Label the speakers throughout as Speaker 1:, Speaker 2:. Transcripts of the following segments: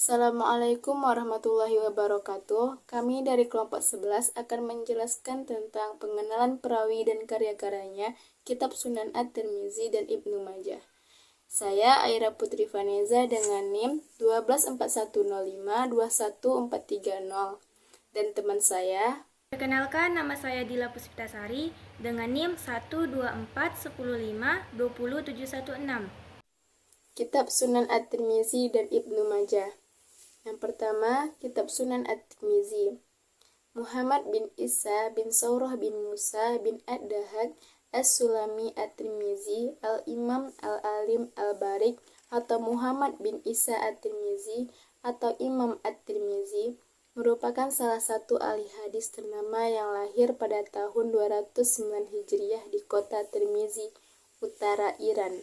Speaker 1: Assalamualaikum warahmatullahi wabarakatuh. Kami dari kelompok 11 akan menjelaskan tentang pengenalan perawi dan karya-karyanya Kitab Sunan At-Tirmizi dan Ibnu Majah. Saya Aira Putri Vaneza dengan NIM 12105-21430 dan teman saya.
Speaker 2: Perkenalkan, nama saya Dila Puspitasari dengan NIM 12410520716.
Speaker 1: Kitab Sunan At-Tirmizi dan Ibnu Majah. Yang pertama, Kitab Sunan At-Tirmizi. Muhammad bin Isa bin Saurah bin Musa bin Ad-Dahak As-Sulami At-Tirmizi Al-Imam Al-Alim Al-Barik atau Muhammad bin Isa At-Tirmizi atau Imam At-Tirmizi merupakan salah satu ahli hadis ternama yang lahir pada tahun 209 Hijriah di kota Tirmizi, utara Iran.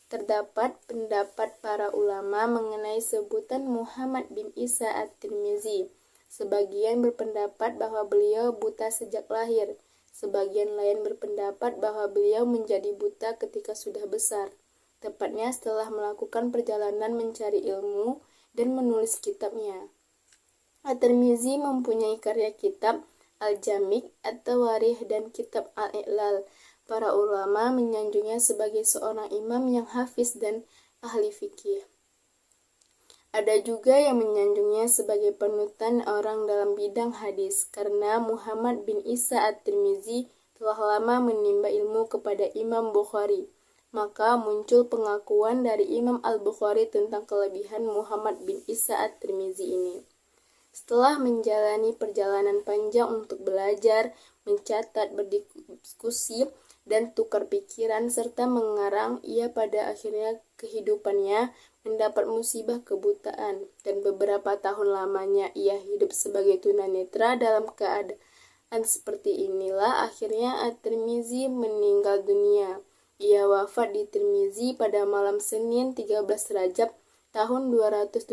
Speaker 1: Terdapat pendapat para ulama mengenai sebutan Muhammad bin Isa At-Tirmizi. Sebagian berpendapat bahwa beliau buta sejak lahir. Sebagian lain berpendapat bahwa beliau menjadi buta ketika sudah besar, tepatnya setelah melakukan perjalanan mencari ilmu dan menulis kitabnya. At-Tirmizi mempunyai karya kitab Al-Jami', At-Tawarikh, dan kitab Al-I'lal. Para ulama menyanjungnya sebagai seorang imam yang hafiz dan ahli fikih. Ada juga yang menyanjungnya sebagai panutan orang dalam bidang hadis, karena Muhammad bin Isa At-Tirmizi telah lama menimba ilmu kepada Imam Bukhari. Maka muncul pengakuan dari Imam Al-Bukhari tentang kelebihan Muhammad bin Isa At-Tirmizi ini. Setelah menjalani perjalanan panjang untuk belajar, mencatat, berdiskusi, dan tukar pikiran serta mengarang, ia pada akhirnya kehidupannya mendapat musibah kebutaan, dan beberapa tahun lamanya ia hidup sebagai tunanetra. Dalam keadaan seperti inilah akhirnya At-Tirmizi meninggal dunia. Ia wafat di Tirmizi pada malam Senin 13 Rajab tahun 279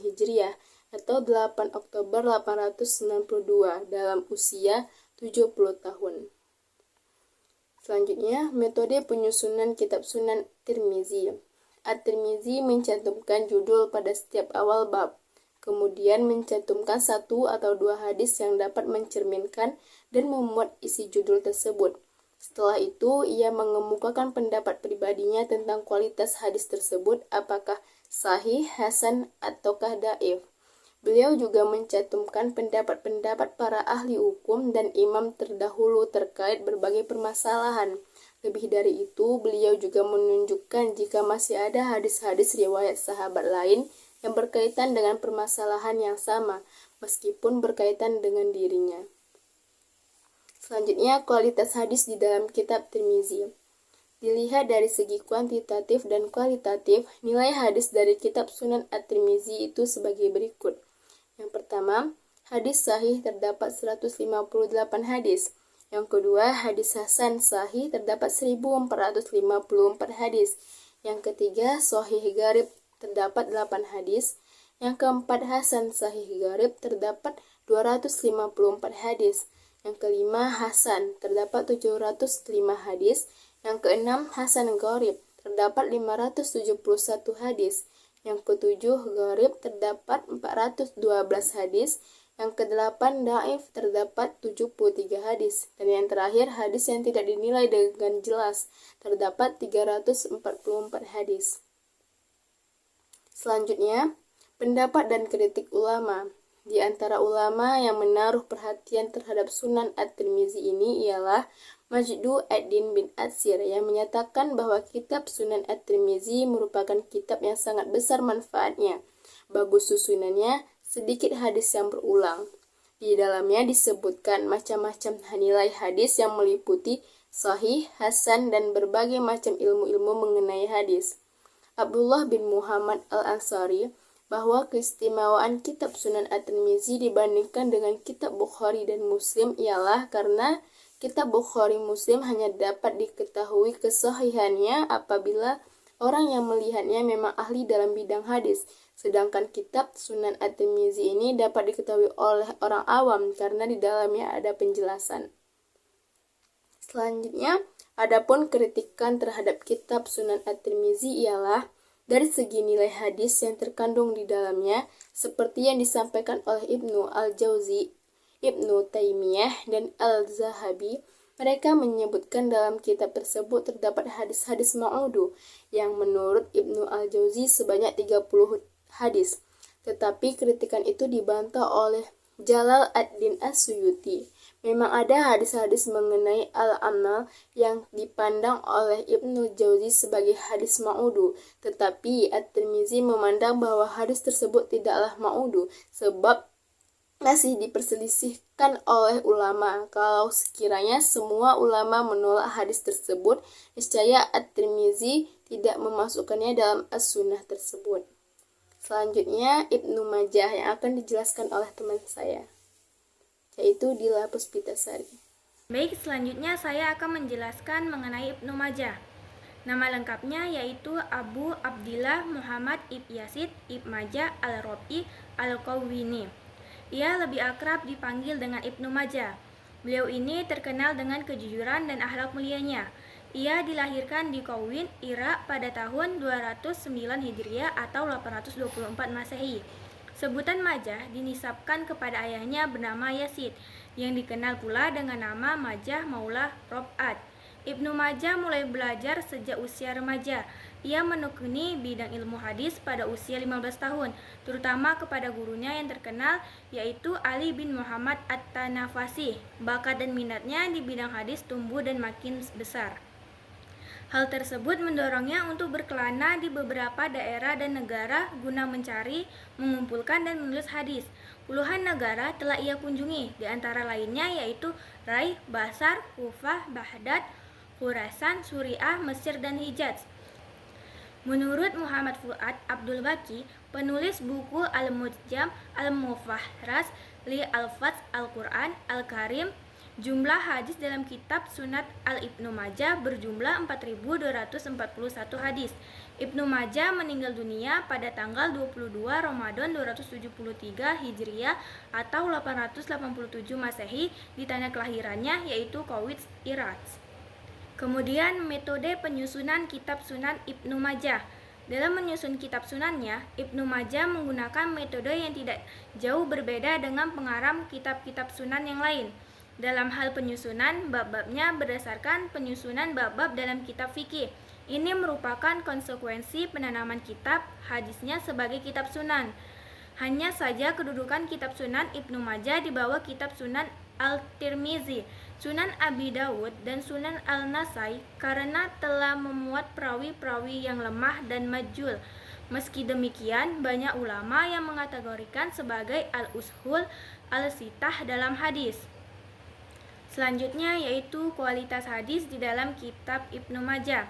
Speaker 1: Hijriah atau 8 Oktober 892 dalam usia 70 tahun. Selanjutnya, metode penyusunan Kitab Sunan Tirmizi. At-Tirmizi mencantumkan judul pada setiap awal bab, kemudian mencantumkan satu atau dua hadis yang dapat mencerminkan dan memuat isi judul tersebut. Setelah itu, ia mengemukakan pendapat pribadinya tentang kualitas hadis tersebut, apakah sahih, hasan, ataukah dhaif. Beliau juga mencantumkan pendapat-pendapat para ahli hukum dan imam terdahulu terkait berbagai permasalahan. Lebih dari itu, beliau juga menunjukkan jika masih ada hadis-hadis riwayat sahabat lain yang berkaitan dengan permasalahan yang sama, meskipun berkaitan dengan dirinya. Selanjutnya, kualitas hadis di dalam kitab Tirmizi. Dilihat dari segi kuantitatif dan kualitatif, nilai hadis dari kitab Sunan At-Tirmizi itu sebagai berikut. Yang pertama, hadis sahih terdapat 158 hadis. Yang kedua, hadis hasan sahih terdapat 1454 hadis. Yang ketiga, sahih gharib terdapat 8 hadis. Yang keempat, hasan sahih gharib terdapat 254 hadis. Yang kelima, hasan terdapat 705 hadis. Yang keenam, hasan gharib terdapat 571 hadis. Yang ketujuh, gharib terdapat 412 hadis. Yang kedelapan, dhaif terdapat 73 hadis. Dan yang terakhir, hadis yang tidak dinilai dengan jelas terdapat 344 hadis. Selanjutnya, pendapat dan kritik ulama. Di antara ulama yang menaruh perhatian terhadap Sunan At-Tirmizi ini ialah Majdu ad-Din bin Atsir yang menyatakan bahwa kitab Sunan At-Tirmizi merupakan kitab yang sangat besar manfaatnya. Bagus susunannya, sedikit hadis yang berulang. Di dalamnya disebutkan macam-macam nilai hadis yang meliputi sahih, hasan, dan berbagai macam ilmu-ilmu mengenai hadis. Abdullah bin Muhammad Al-Ansari bahwa keistimewaan kitab Sunan At-Tirmizi dibandingkan dengan kitab Bukhari dan Muslim ialah karena kitab Bukhari Muslim hanya dapat diketahui kesahihannya apabila orang yang melihatnya memang ahli dalam bidang hadis, sedangkan kitab Sunan At-Tirmizi ini dapat diketahui oleh orang awam karena di dalamnya ada penjelasan. Selanjutnya, adapun kritikan terhadap kitab Sunan At-Tirmizi ialah Dari segi nilai hadis yang terkandung di dalamnya, seperti yang disampaikan oleh Ibnu Al-Jauzi, Ibnu Taimiyah, dan Al-Zahabi, mereka menyebutkan dalam kitab tersebut terdapat hadis-hadis ma'udu yang menurut Ibnu Al-Jauzi sebanyak 30 hadis. Tetapi kritikan itu dibantah oleh Jalal ad-Din As-Suyuti. Memang ada hadis-hadis mengenai al-amal yang dipandang oleh Ibnu Jauzi sebagai hadis ma'udu, tetapi At-Tirmizi memandang bahwa hadis tersebut tidaklah ma'udu, sebab masih diperselisihkan oleh ulama. Kalau sekiranya semua ulama menolak hadis tersebut, niscaya At-Tirmizi tidak memasukkannya dalam as-sunnah tersebut. Selanjutnya Ibnu Majah yang akan dijelaskan oleh teman saya, yaitu Dila Puspitasari.
Speaker 2: Baik, selanjutnya saya akan menjelaskan mengenai Ibnu Majah. Nama lengkapnya yaitu Abu Abdillah Muhammad ibn Yazid ibn Majah al-Rabi al-Qawwini. Ia lebih akrab dipanggil dengan Ibnu Majah. Beliau ini terkenal dengan kejujuran dan akhlak mulianya. Ia dilahirkan di Qawwin, Irak pada tahun 209 Hijriah atau 824 Masehi. Sebutan Majah dinisabkan kepada ayahnya bernama Yazid, yang dikenal pula dengan nama Majah Maula Rob'at. Ibnu Majah mulai belajar sejak usia remaja. Ia menekuni bidang ilmu hadis pada usia 15 tahun, terutama kepada gurunya yang terkenal, yaitu Ali bin Muhammad At-Tanafasi. Bakat dan minatnya di bidang hadis tumbuh dan makin besar. Hal tersebut mendorongnya untuk berkelana di beberapa daerah dan negara guna mencari, mengumpulkan, dan menulis hadis. Puluhan negara telah ia kunjungi, di antara lainnya yaitu Rai, Basar, Kufah, Baghdad, Khurasan, Suriah, Mesir, dan Hijaz. Menurut Muhammad Fuad Abdul Baqi, penulis buku Al-Mujam Al-Mufahras li Al-Fath Al-Quran Al-Karim, jumlah hadis dalam kitab Sunat Al-Ibnu Majah berjumlah 4.241 hadis. Ibnu Majah meninggal dunia pada tanggal 22 Ramadan 273 Hijriah atau 887 Masehi di tanah kelahirannya yaitu Kuwait, Irak. Kemudian metode penyusunan kitab Sunan Ibnu Majah. Dalam menyusun kitab sunannya, Ibnu Majah menggunakan metode yang tidak jauh berbeda dengan pengarang kitab-kitab sunan yang lain. Dalam hal penyusunan, bab-babnya berdasarkan penyusunan bab-bab dalam kitab fikih. Ini merupakan konsekuensi penanaman kitab hadisnya sebagai kitab sunan. Hanya saja kedudukan kitab Sunan Ibnu Majah di bawah kitab Sunan Al-Tirmizi, Sunan Abi Dawud, dan Sunan Al-Nasai karena telah memuat perawi-perawi yang lemah dan majhul. Meski demikian, banyak ulama yang mengategorikan sebagai al-ushul al-sitah dalam hadis. Selanjutnya yaitu kualitas hadis di dalam kitab Ibnu Majah.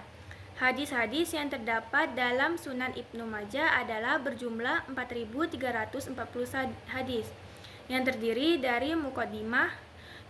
Speaker 2: Hadis-hadis yang terdapat dalam Sunan Ibnu Majah adalah berjumlah 4.340 hadis, yang terdiri dari muqaddimah,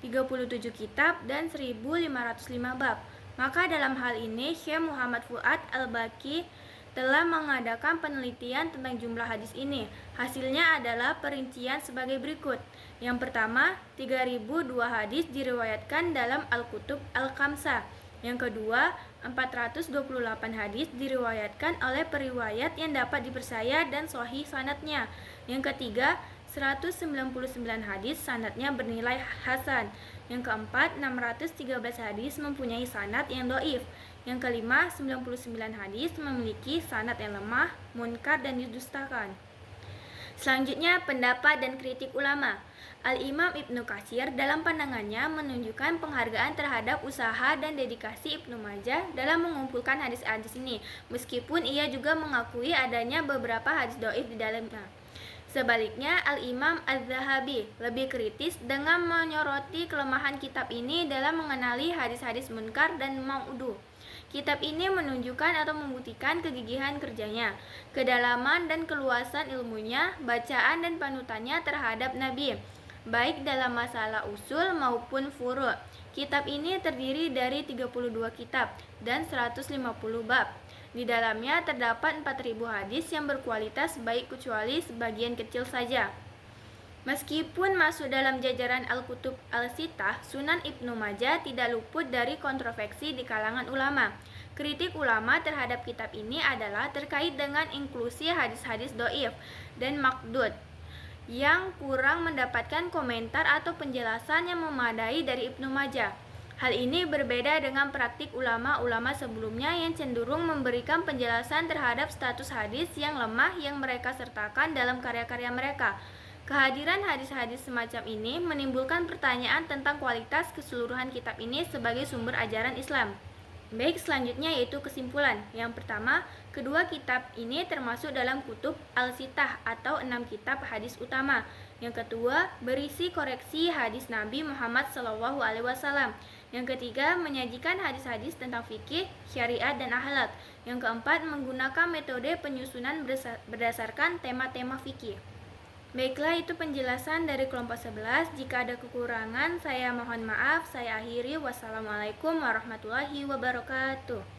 Speaker 2: 37 kitab, dan 1.505 bab. Maka dalam hal ini Syekh Muhammad Fuad Al-Baqi telah mengadakan penelitian tentang jumlah hadis ini. Hasilnya adalah perincian sebagai berikut. Yang pertama, 3.002 hadis diriwayatkan dalam Al-Kutub Al-Khamsah. Yang kedua, 428 hadis diriwayatkan oleh periwayat yang dapat dipercaya dan sahih sanadnya. Yang ketiga, 199 hadis sanadnya bernilai hasan. Yang keempat, 613 hadis mempunyai sanad yang dhaif. Yang kelima, 99 hadis memiliki sanad yang lemah, munkar, dan didustakan. Selanjutnya, pendapat dan kritik ulama. Al-Imam Ibnu Katsir dalam pandangannya menunjukkan penghargaan terhadap usaha dan dedikasi Ibnu Majah dalam mengumpulkan hadis-hadis ini, meskipun ia juga mengakui adanya beberapa hadis dhaif di dalamnya. Sebaliknya, Al-Imam Az-Zahabi lebih kritis dengan menyoroti kelemahan kitab ini dalam mengenali hadis-hadis munkar dan mau'du. Kitab ini menunjukkan atau membuktikan kegigihan kerjanya, kedalaman dan keluasan ilmunya, bacaan dan panutannya terhadap Nabi, baik dalam masalah usul maupun furu'. Kitab ini terdiri dari 32 kitab dan 150 bab. Di dalamnya terdapat 4.000 hadis yang berkualitas baik kecuali sebagian kecil saja. Meskipun masuk dalam jajaran Al-Kutub Al-Sitah, Sunan Ibnu Majah tidak luput dari kontroversi di kalangan ulama. Kritik ulama terhadap kitab ini adalah terkait dengan inklusi hadis-hadis doif dan makdud yang kurang mendapatkan komentar atau penjelasan yang memadai dari Ibnu Majah. Hal ini berbeda dengan praktik ulama-ulama sebelumnya yang cenderung memberikan penjelasan terhadap status hadis yang lemah yang mereka sertakan dalam karya-karya mereka. Kehadiran hadis-hadis semacam ini menimbulkan pertanyaan tentang kualitas keseluruhan kitab ini sebagai sumber ajaran Islam. Baik, selanjutnya yaitu kesimpulan. Yang pertama, kedua kitab ini termasuk dalam kutub Al-Sittah atau 6 kitab hadis utama. Yang kedua, berisi koreksi hadis Nabi Muhammad SAW. Yang ketiga, menyajikan hadis-hadis tentang fikih, syariat, dan akhlak. Yang keempat, menggunakan metode penyusunan berdasarkan tema-tema fikih. Baiklah, itu penjelasan dari kelompok 11. Jika ada kekurangan, saya mohon maaf. Saya akhiri. Wassalamualaikum warahmatullahi wabarakatuh.